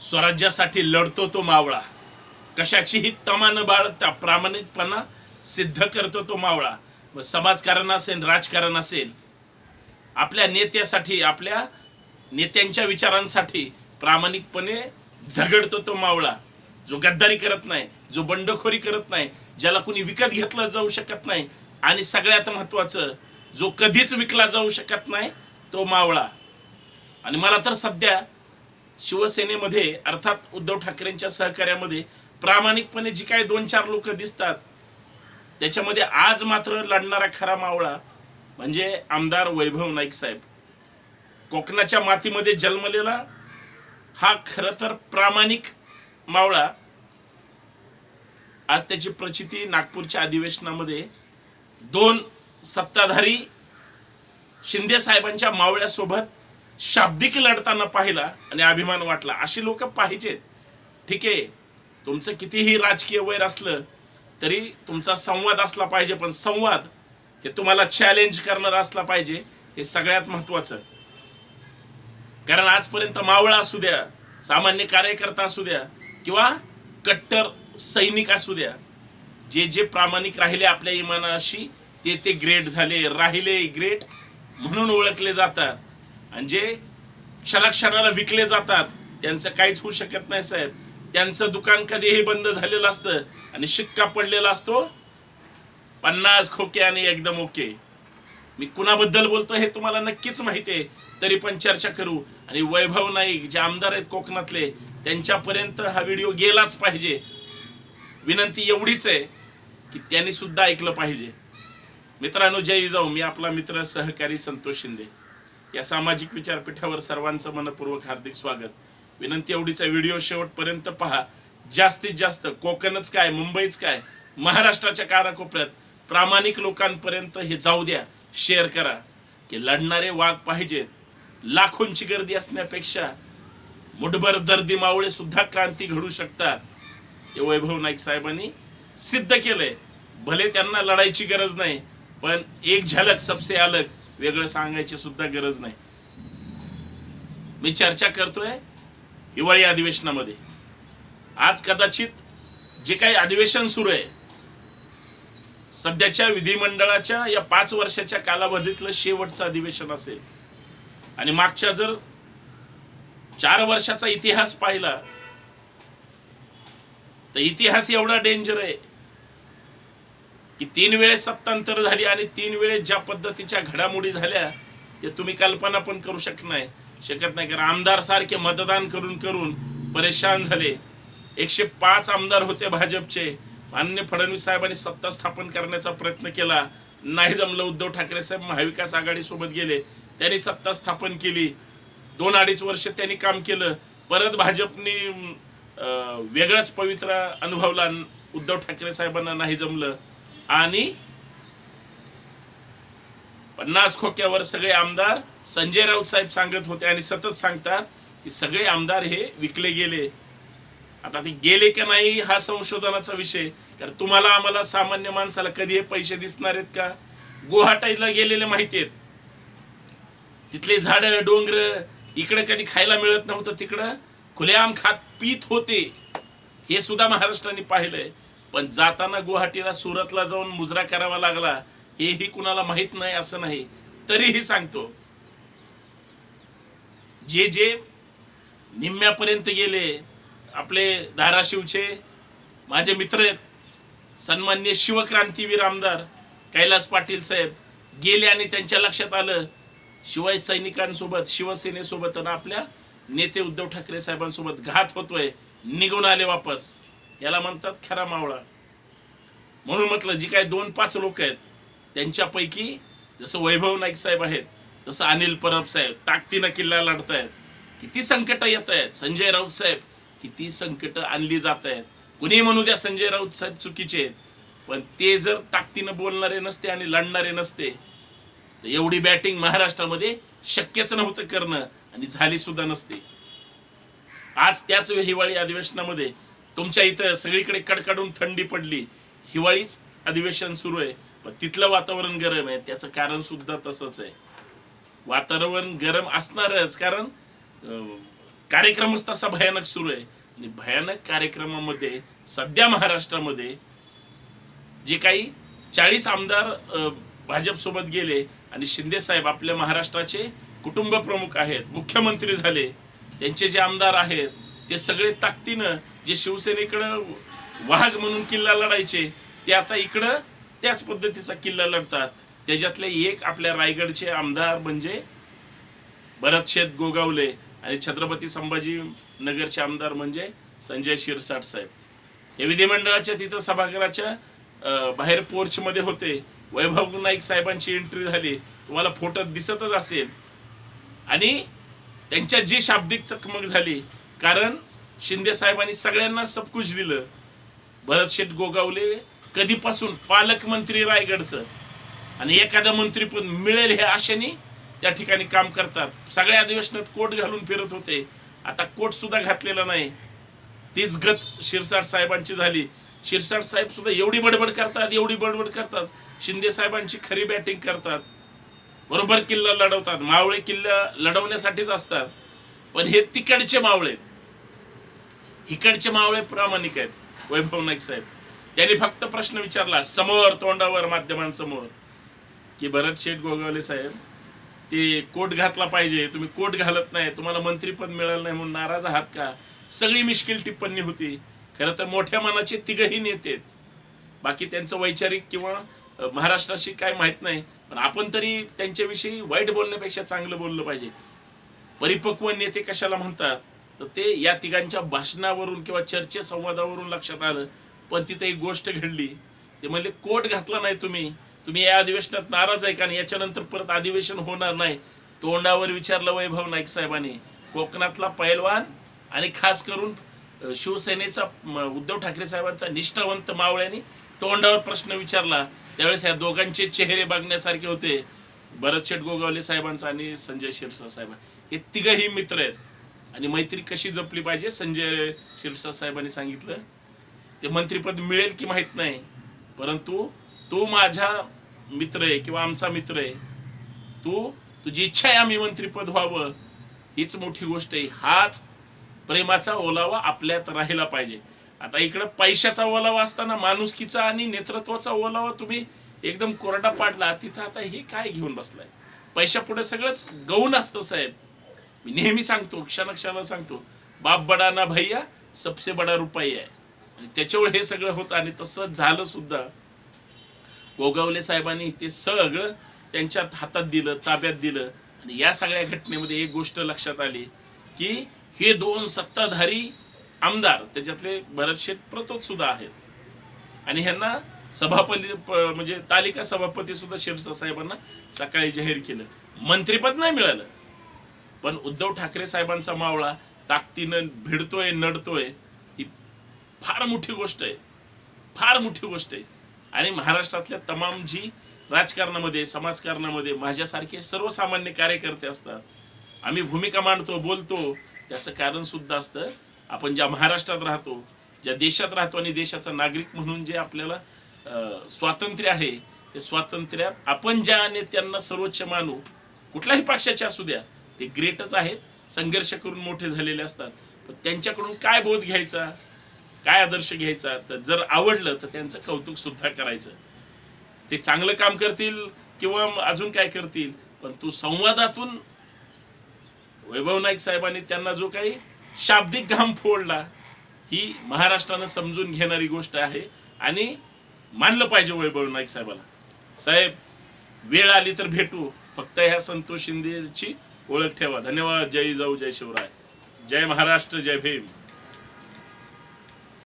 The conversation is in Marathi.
स्वराज्यासाठी लढतो तो मावळा, कशाचीही तमा न बाळगता प्रामाणिकपणा सिद्ध करतो तो मावळा. व समाजकारण असेल, राजकारण असेल, आपल्या नेत्यासाठी, आपल्या नेत्यांच्या विचारांसाठी प्रामाणिकपणे झगडतो तो मावळा. जो गद्दारी करत नाही, जो बंडखोरी करत नाही, ज्याला कुणी विकत घेतलं जाऊ शकत नाही, आणि सगळ्यात महत्वाचं जो कधीच विकला जाऊ शकत नाही तो मावळा. आणि मला तर सध्या शिवसेनेमध्ये अर्थात उद्धव ठाकरेंच्या सहकार्यामध्ये प्रामाणिकपणे जी काही 2-4 लोक दिसतात, त्याच्यामध्ये आज मात्र लढणारा खरा मावळा म्हणजे आमदार वैभव नाईक साहेब. कोकणाच्या मातीमध्ये जन्मलेला हा खरं तर प्रामाणिक मावळा. आज त्याची प्रचिती नागपूरच्या अधिवेशनामध्ये 2 सत्ताधारी शिंदे साहेबांच्या मावळ्यासोबत शाब्दिक लढताना पाहिला आणि अभिमान वाटला. अशी लोक पाहिजेत. ठीक आहे, तुमचं कितीही राजकीय वैर असलं तरी तुमचा संवाद असला पाहिजे, पण संवाद हे तुम्हाला चॅलेंज करणारा असला पाहिजे, हे सगळ्यात महत्वाचं. कारण आजपर्यंत मावळा असू द्या, सामान्य कार्यकर्ता असू द्या किंवा कट्टर सैनिक असू द्या, जे जे प्रामाणिक राहिले आपल्या इमानाशी ते ग्रेट झाले, राहिले ग्रेट म्हणून ओळखले जातात. आणि जे क्षणाक्षणाला विकले जातात त्यांचं काहीच होऊ शकत नाही साहेब. त्यांचं दुकान कधीही बंद झालेलं असतं आणि शिक्का पडलेला असतो 50 खोके आणि एकदम ओके. मी कुणाबद्दल बोलतो हे तुम्हाला नक्कीच माहिती आहे, तरी पण चर्चा करू. आणि वैभव नाईक जे आमदार आहेत कोकणातले, त्यांच्यापर्यंत हा व्हिडिओ गेलाच पाहिजे. विनंती एवढीच आहे की त्यांनी सुद्धा ऐकलं पाहिजे. मित्रांनो, जय जिजाऊ. मी आपला मित्र सहकारी संतोष शिंदे. या सामाजिक विचारपीठावर सर्वांचं मनपूर्वक हार्दिक स्वागत. विनंती एवढीच आहे, व्हिडिओ शेवटपर्यंत पहा. जास्तीत जास्त कोकणच काय, मुंबईच काय, महाराष्ट्राच्या कानाकोपऱ्यात प्रामाणिक लोकांपर्यंत हे जाऊ द्या. शेअर करा की लढणारे वाघ पाहिजेत. लाखोंची गर्दी असण्यापेक्षा मुठभर दर्दी मावळे सुद्धा क्रांती घडू शकतात. हे वैभव नाईक साहेबांनी सिद्ध केलंय. भले त्यांना लढायची गरज नाही, पण एक झलक सबसे अलग, वेगळं सांगायची सुद्धा गरज नाही. मी चर्चा करतोय हिवाळी अधिवेशनामध्ये. आज कदाचित जे काही अधिवेशन सुरू आहे, सध्याच्या विधिमंडळाच्या या 5 वर्षाच्या कालावधीतलं शेवटचं अधिवेशन असेल. आणि मागच्या जर 4 वर्षाचा इतिहास पाहिला तर इतिहास एवढा डेंजर आहे की 3 वेळेस सत्तांतर झाली आणि 3 वेळेस ज्या पद्धतीच्या घडामोडी झाल्या ते तुम्ही कल्पना पण करू शकत नाही. कारण आमदार सारखे मतदान करून करून परेशान झाले. 105 आमदार होते भाजपचे. माननीय फडणवीस साहेबांनी सत्ता स्थापन करण्याचा प्रयत्न केला, नाही जमलं. उद्धव ठाकरे साहेब महाविकास आघाडी सोबत गेले, त्यांनी सत्ता स्थापन केली. 2-2.5 वर्ष त्यांनी काम केलं. परत भाजपने वेगळाच पवित्र अनुभवला, उद्धव ठाकरे साहेबांना नाही जमलं आणि 50 खोक्यावर सगळे आमदार. संजय राऊत साहेब सांगत होते आणि सतत सांगतात की सगळे आमदार हे विकले गेले. आता ते गेले का नाही हा संशोधनाचा विषय. कारण तुम्हाला आम्हाला सामान्य माणसाला कधी हे पैसे दिसणार आहेत का? गुवाहाटीला गेलेले माहिती आहेत, तिथले झाडं डोंगर इकडे कधी खायला मिळत नव्हतं, तिकडं खुलेआम खात पीत होते. हे सुद्धा महाराष्ट्राने पाहिलंय. पण जाताना गुवाहाटीला, सुरतला जाऊन मुजरा करावा लागला, हेही कुणाला माहित नाही असं नाही. तरीही सांगतो, जे जे निम्म्यापर्यंत गेले, आपले धाराशिवचे माझे मित्र आहेत, सन्माननीय शिवक्रांतीवीर आमदार कैलास पाटील साहेब गेले आणि त्यांच्या लक्षात आलं शिवाय सैनिकांसोबत, शिवसेनेसोबत आणि आपल्या नेते उद्धव ठाकरे साहेबांसोबत घात होतोय, निघून आले वापस. याला म्हणतात खरा मावळा. म्हणून म्हटलं, जी काही 2-5 लोक आहेत त्यांच्यापैकी जसं वैभव नाईक साहेब आहेत, तसं अनिल परब साहेब ताकदीनं किल्ला लढतायत. किती संकट येत आहेत. संजय राऊत साहेब, किती संकट आणली जात आहेत. कुणी म्हणू द्या संजय राऊत साहेब चुकीचे आहेत, पण ते जर ताकदीनं बोलणारे नसते आणि लढणारे नसते तर एवढी बॅटिंग महाराष्ट्रामध्ये शक्यच नव्हतं करणं, आणि झाली सुद्धा नसते. आज त्याच हिवाळी अधिवेशनामध्ये तुमच्या इथं सगळीकडे कडकडून थंडी पडली, हिवाळीच अधिवेशन सुरू आहे, पण तिथलं वातावरण गरम आहे. त्याचं कारण सुद्धा तसंच आहे. वातावरण गरम असणारच, कारण कार्यक्रमच तसा भयानक सुरू आहे. आणि भयानक कार्यक्रमामध्ये सध्या महाराष्ट्रामध्ये जे काही 40 आमदार भाजप सोबत गेले आणि शिंदे साहेब आपल्या महाराष्ट्राचे कुटुंब प्रमुख आहेत, मुख्यमंत्री झाले, त्यांचे जे आमदार आहेत ते सगळे ताकदीनं जे शिवसेनेकडं वाघ म्हणून किल्ला लढायचे ते आता इकडं त्याच पद्धतीचा किल्ला लढतात. त्याच्यातले एक आपल्या रायगडचे आमदार म्हणजे भरत शेठ गोगावले आणि छत्रपती संभाजी नगरचे आमदार म्हणजे संजय शिरसाट साहेब. हे विधिमंडळाच्या तिथं सभागृहाच्या बाहेर पोर्च मध्ये होते. वैभव नाईक साहेबांची एंट्री झाली, तुम्हाला फोटो दिसतच असेल. आणि त्यांच्यात जी शाब्दिक चकमक झाली, कारण शिंदे साहेबांनी सगळ्यांना सबकुछ दिलं. भरत शेठ गोगावले कधीपासून पालकमंत्री रायगडचं आणि एखादा मंत्री पण मिळेल हे आशेने त्या ठिकाणी काम करतात. सगळ्या अधिवेशनात कोट घालून फिरत होते, आता कोट सुद्धा घातलेला नाही. तीच गत शिरसाट साहेबांची झाली. शिरसाट साहेब सुद्धा एवढी बडबड करतात, शिंदे साहेबांची खरी बॅटिंग करतात, बरोबर किल्ला लढवतात. मावळे किल्ला लढवण्यासाठीच असतात, पण हे तिकडचे मावळे, इकडचे मावळे प्रामाणिक आहेत. वैभव नाईक साहेब त्यांनी फक्त प्रश्न विचारला समोर तोंडावर माध्यमांसमोर की भरत शेठ गोगावले साहेब ते कोट घातला पाहिजे, तुम्ही कोट घालत नाही, तुम्हाला मंत्रीपद मिळालं नाही म्हणून नाराज आहात का? सगळी मिश्किल टिप्पणी होती. खरं तर मोठ्या मनाचे तिघही नेते, बाकी त्यांचं वैचारिक किंवा महाराष्ट्राशी काय माहित नाही, पण आपण तरी त्यांच्याविषयी वाईट बोलण्यापेक्षा चांगलं बोललं पाहिजे. परिपक्व नेते कशाला म्हणतात तर ते या तिघांच्या भाषणावरून किंवा चर्चे संवादावरून लक्षात आलं. पण तिथे एक गोष्ट घडली, ते म्हणले कोट घातला नाही तुम्ही या अधिवेशनात नाराज आहे का? आणि याच्यानंतर परत अधिवेशन होणार नाही. तोंडावर विचारलं वैभव नाईक साहेबांनी. कोकणातला पैलवान आणि खास करून शिवसेनेचा उद्धव ठाकरे साहेबांचा निष्ठावंत मावळ्यांनी तोंडावर प्रश्न विचारला. त्यावेळेस या दोघांचे चेहरे बघण्यासारखे होते, भरत शेठ गोगावले साहेबांचा आणि संजय शिरसाट साहेब. हे तिघही मित्र आहेत आणि मैत्री कशी जपली पाहिजे संजय शिरसाट साहेबांनी सांगितलं. ते मंत्रीपद मिळेल की माहित नाही, परंतु तू माझा मित्र आहे किंवा आमचा मित्र आहे, तुझी इच्छा आहे आम्ही मंत्रीपद व्हावं, हीच मोठी गोष्ट आहे. हाच प्रेमाचा ओलावा आपल्यात राहिला पाहिजे. आता इकडं पैशाचा ओलावा असताना माणुसकीचा आणि नेतृत्वाचा ओलावा तुम्ही एकदम कोरडा पाडला, तिथं आता हे काय घेऊन बसलाय? पैशापुढे सगळंच गौण असतं साहेब. मी नेहमी सांगतो, क्षणाक्षणाला सांगतो, बाप बडा ना भैया सबसे बडा रुपया आहे. आणि त्याच्यावर हे सगळं होतं आणि तसं झालं सुद्धा. गोगावले साहेबांनी ते सगळं त्यांच्या हातात दिलं, ताब्यात दिलं. आणि या सगळ्या घटनेमध्ये एक गोष्ट लक्षात आली की हे दोन सत्ताधारी आमदार, त्याच्यातले भरत शेठ प्रतोद सुद्धा आहेत आणि ह्यांना सभापती म्हणजे तालिका सभापती सुद्धा शिरसाट साहेबांना सकाळी जाहीर केलं. मंत्रीपद नाही मिळालं, पण उद्धव ठाकरे साहेबांचा मावळा ताकदीनं भिडतोय, नडतोय, ही फार मोठी गोष्ट आहे, फार मोठी गोष्ट आहे. आणि महाराष्ट्रातल्या तमाम जी राजकारणामध्ये, समाजकारणामध्ये माझ्यासारखे सर्वसामान्य कार्यकर्ते असतात, आम्ही भूमिका मांडतो, बोलतो, त्याचं कारण सुद्धा असतं आपण ज्या महाराष्ट्रात राहतो, ज्या देशात राहतो आणि देशाचा नागरिक म्हणून जे आपल्याला स्वातंत्र्य आहे, ते स्वातंत्र्यात आपण ज्या नेत्यांना सर्वोच्च मानू, कुठल्याही पक्षाचे असू द्या, ते ग्रेटच आहेत, संघर्ष करून मोठे झालेले असतात. पण त्यांच्याकडून काय बोध घ्यायचा, काय आदर्श घ्यायचा, तर जर आवडलं तर त्यांचं कौतुक सुद्धा करायचं. ते चांगलं काम करतील किंवा अजून काय करतील, पण तू संवादातून वैभव नाईक साहेबांनी त्यांना जो काही शाब्दिक घाम फोडला, ही महाराष्ट्रानं समजून घेणारी गोष्ट आहे आणि मानलं पाहिजे वैभव नाईक साहेबाला. साहेब, वेळ आली तर भेटू, फक्त ह्या संतोष शिंदेची ओळख ठेवा. धन्यवाद. जय जाऊ, जय शिवराय, जय महाराष्ट्र, जय भीम.